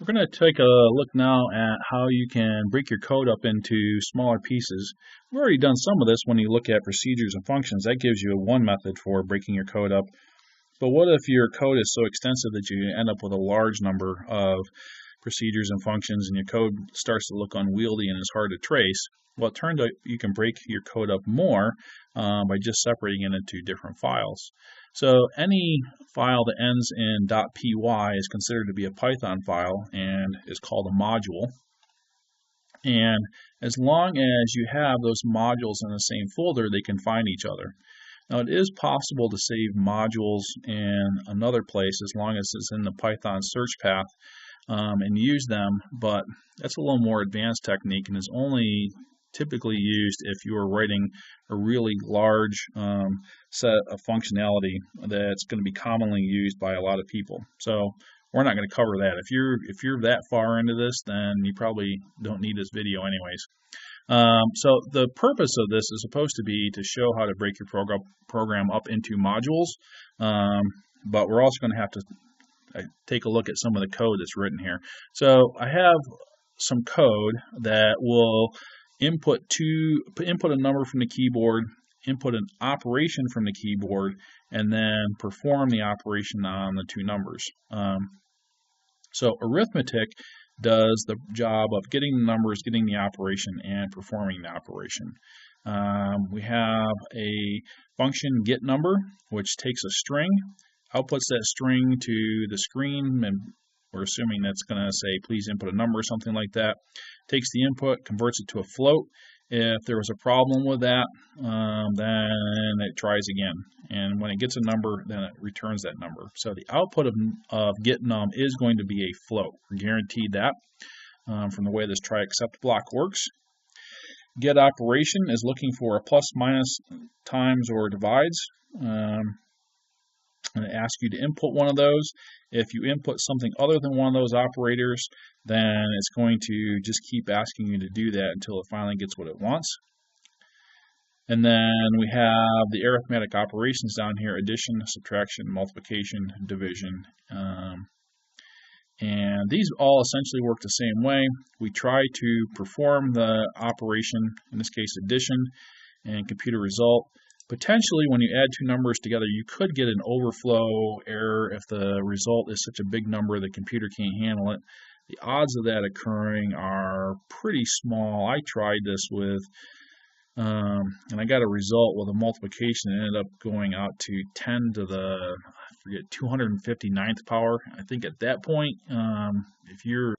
We're going to take a look now at how you can break your code up into smaller pieces. We've already done some of this when you look at procedures and functions. That gives you one method for breaking your code up. But what if your code is so extensive that you end up with a large number of procedures and functions and your code starts to look unwieldy and is hard to trace? Well, it turns out you can break your code up more by just separating it into different files. So any file that ends in .py is considered to be a Python file and is called a module. And as long as you have those modules in the same folder, they can find each other. Now, it is possible to save modules in another place as long as it's in the Python search path and use them, but that's a little more advanced technique and is only typically used if you are writing a really large set of functionality that's going to be commonly used by a lot of people. So we're not going to cover that. If you're that far into this, then you probably don't need this video anyways. So the purpose of this is supposed to be to show how to break your program up into modules, but we're also going to have to take a look at some of the code that's written here. So I have some code that will input a number from the keyboard, input an operation from the keyboard, and then perform the operation on the two numbers. So arithmetic does the job of getting the numbers, getting the operation, and performing the operation. We have a function getNumber, which takes a string, outputs that string to the screen, and we're assuming that's going to say, please input a number or something like that. Takes the input, converts it to a float. If there was a problem with that, then it tries again. And when it gets a number, then it returns that number. So the output of getNum is going to be a float. We're guaranteed that from the way this try except block works. Get operation is looking for a plus, minus, times, or divides. And it asks you to input one of those. If you input something other than one of those operators, then it's going to just keep asking you to do that until it finally gets what it wants. And then we have the arithmetic operations down here: addition, subtraction, multiplication, division. And these all essentially work the same way. We try to perform the operation, in this case addition, and compute a result. Potentially, when you add two numbers together, you could get an overflow error if the result is such a big number the computer can't handle it. The odds of that occurring are pretty small. I tried this with, and I got a result with a multiplication that ended up going out to 10 to the, 259th power. I think at that point, if your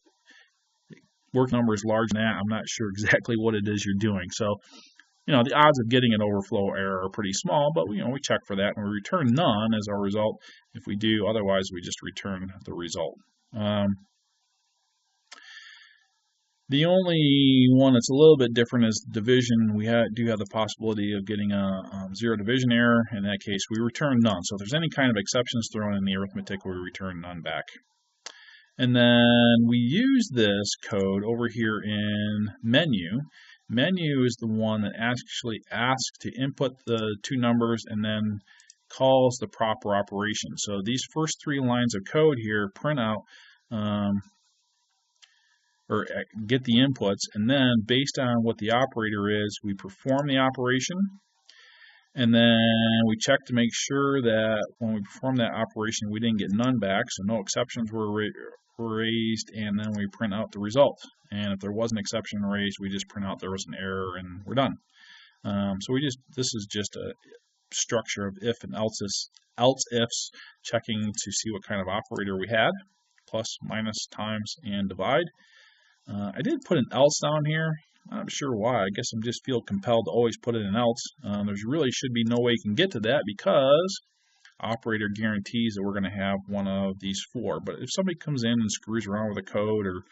work number is larger than that, I'm not sure exactly what it is you're doing. So, the odds of getting an overflow error are pretty small, but we check for that and we return none as our result. If we do, otherwise we just return the result. The only one that's a little bit different is division. We do have the possibility of getting a zero division error. In that case, we return none. So if there's any kind of exceptions thrown in the arithmetic, we return none back. And then we use this code over here in menu. Menu is the one that actually asks to input the two numbers and then calls the proper operation. So these first three lines of code here print out or get the inputs, and then based on what the operator is, we perform the operation, and then we check to make sure that when we perform that operation we didn't get none back, so no exceptions were raised, and then we print out the result. And if there was an exception raised, we just print out there was an error and we're done. So this is just a structure of if and else ifs, checking to see what kind of operator we had: plus, minus, times, and divide. I did put an else down here. I'm not sure why. I guess I just feel compelled to always put it in else. There's really should be no way you can get to that because operator guarantees that we're going to have one of these four. But if somebody comes in and screws around with the code or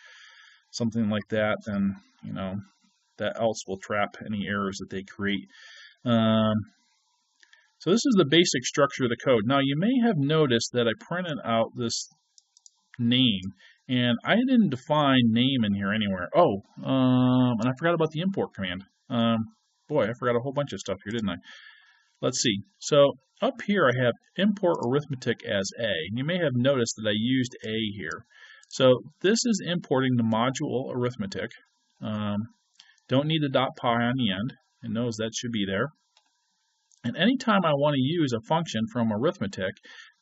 something like that, then that else will trap any errors that they create. So this is the basic structure of the code. Now you may have noticed that I printed out this name, and I didn't define name in here anywhere. And I forgot about the import command. Boy, I forgot a whole bunch of stuff here, didn't I? Let's see. So up here I have import arithmetic as A. And you may have noticed that I used A here. So this is importing the module arithmetic. Don't need the .py on the end. It knows that should be there. And anytime I want to use a function from arithmetic,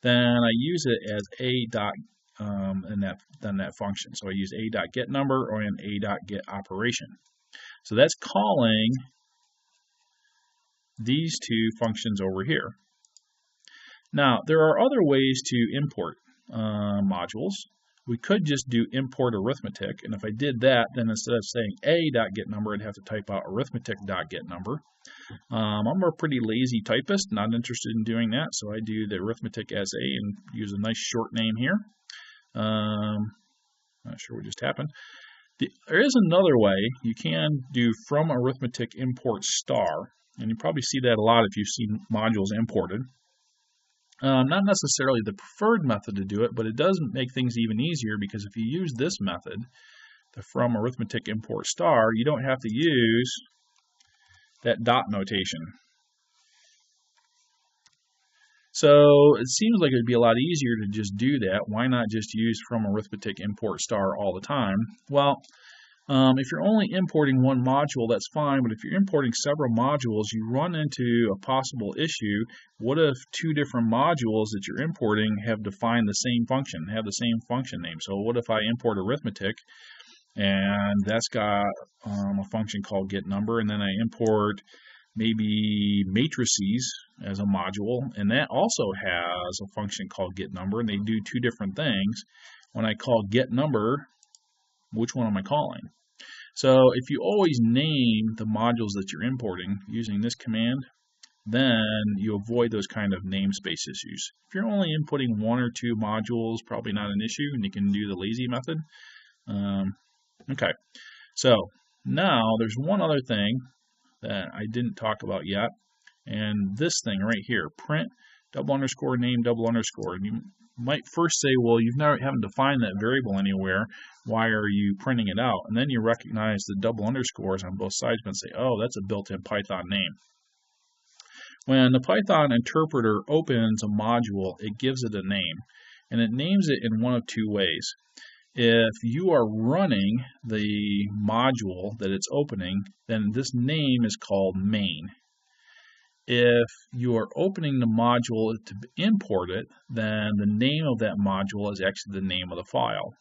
then I use it as a dot in that function. So I use a dot get number or an a dot get operation. So that's calling these two functions over here. Now there are other ways to import modules. We could just do import arithmetic, and if I did that, then instead of saying a dot get number, I'd have to type out arithmetic dot get number. I'm a pretty lazy typist, not interested in doing that, so I do the arithmetic as a and use a nice short name here. Not sure what just happened. There is another way. You can do from arithmetic import star, and you probably see that a lot if you've seen modules imported. Not necessarily the preferred method to do it, but it does make things even easier because if you use this method, the from arithmetic import star, you don't have to use that dot notation. So it seems like it would be a lot easier to just do that. Why not just use from arithmetic import star all the time? Well, if you're only importing one module, that's fine, but if you're importing several modules, you run into a possible issue. What if two different modules that you're importing have defined the same function, have the same function name? So what if I import arithmetic, and that's got a function called get number, and then I import maybe matrices as a module, and that also has a function called get number, and they do two different things. When I call get number, which one am I calling? So if you always name the modules that you're importing using this command, then you avoid those kind of namespace issues. If you're only inputting one or two modules, probably not an issue, and you can do the lazy method. Okay, so now there's one other thing that I didn't talk about yet, and this thing right here, print double underscore name double underscore. And you might first say, well, haven't defined that variable anywhere. Why are you printing it out? And then you recognize the double underscores on both sides and say, oh, that's a built-in Python name. When the Python interpreter opens a module, it gives it a name, and it names it in one of two ways. If you are running the module that it's opening, then this name is called main. If you are opening the module to import it, then the name of that module is actually the name of the file.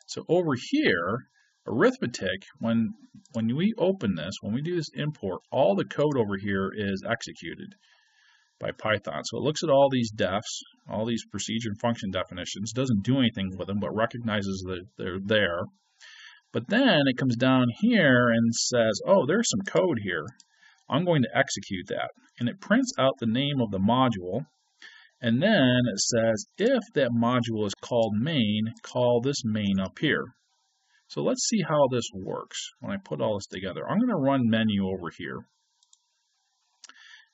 So over here, arithmetic, when we open this, when we do this import, all the code over here is executed by Python. So it looks at all these defs, all these procedure and function definitions, doesn't do anything with them, but recognizes that they're there. But then it comes down here and says, oh, there's some code here. I'm going to execute that. And it prints out the name of the module. And then it says, if that module is called main, call this main up here. So let's see how this works when I put all this together. I'm going to run menu over here.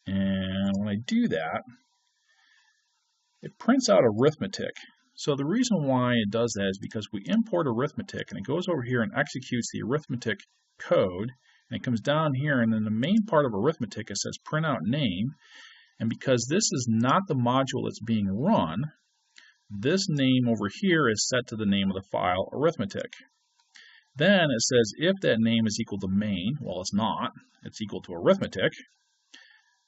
And when I do that, it prints out arithmetic. So the reason why it does that is because we import arithmetic, and it goes over here and executes the arithmetic code, and it comes down here, and in the main part of arithmetic, it says print out name. And because this is not the module that's being run, this name over here is set to the name of the file, arithmetic. Then it says if that name is equal to main, well, it's not. It's equal to arithmetic.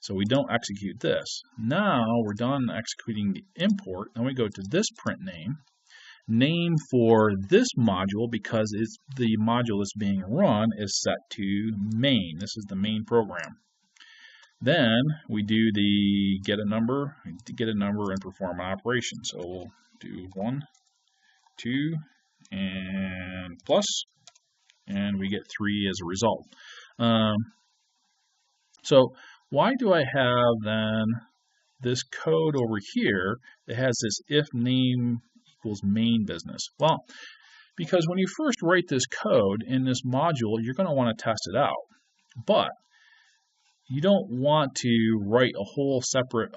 So we don't execute this. Now we're done executing the import. Then we go to this print name for this module, because it's the module that's being run is set to main. This is the main program. Then we do the get a number and perform an operation. So we'll do 1, 2, and plus, and we get 3 as a result. So why do I have then this code over here that has this if name equals main business? Well, because when you first write this code in this module, you're going to want to test it out. But you don't want to write a whole separate,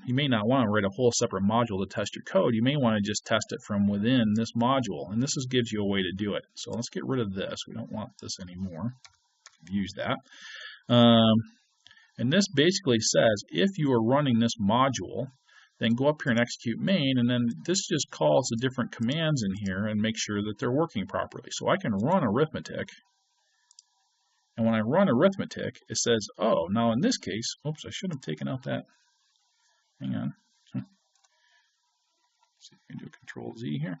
you may not want to write a whole separate module to test your code. You may want to just test it from within this module, and this gives you a way to do it. So let's get rid of this. We don't want this anymore. Use that. And this basically says if you are running this module, then go up here and execute main, and then this just calls the different commands in here and make sure that they're working properly. So I can run arithmetic, and when I run arithmetic, it says, oh, now in this case, oops, I should have taken out that, hang on. See if I can do Control Z here.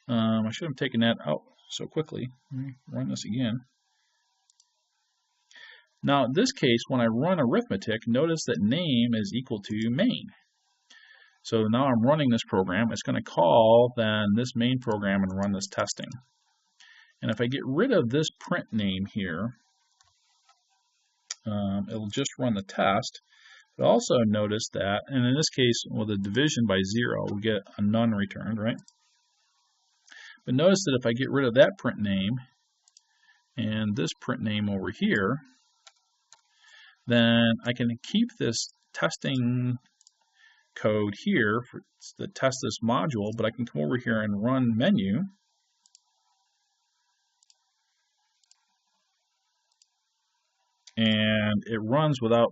I should have taken that out so quickly. Let me run this again. Now in this case, when I run arithmetic, notice that name is equal to main. So now I'm running this program. It's going to call then this main program and run this testing. And if I get rid of this print name here, it'll just run the test. But also notice that, and in this case, with a division by 0, we get a none returned, right? But notice that if I get rid of that print name and this print name over here, then I can keep this testing code here to test this module, but I can come over here and run menu. And it runs without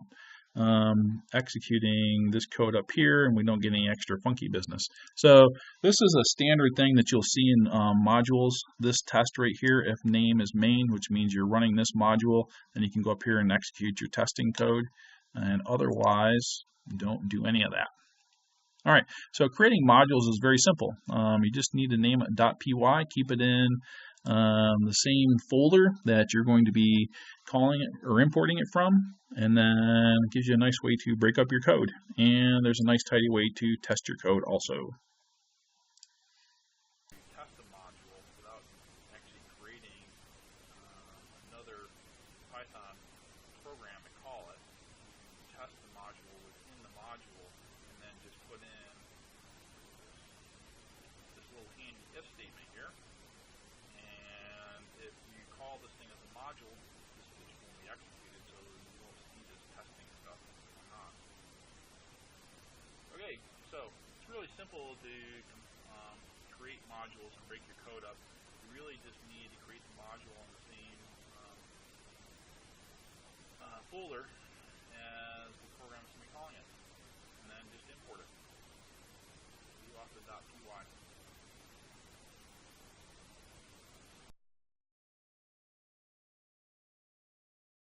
executing this code up here, and we don't get any extra funky business. So this is a standard thing that you'll see in modules. This test right here, if name is main, which means you're running this module, then you can go up here and execute your testing code, and otherwise don't do any of that. All right, so creating modules is very simple. You just need to name it .py, keep it in the same folder that you're going to be calling it or importing it from, and then it gives you a nice way to break up your code. And there's a nice tidy way to test your code also. Test a module without actually creating another Python program to call it. Test the module within the module, and then just put in this little handy if statement here. And if you call this thing as a module, this just won't be executed, so you won't see this testing stuff going on. Okay, so it's really simple to create modules and break your code up. You really just need to create the module on the same folder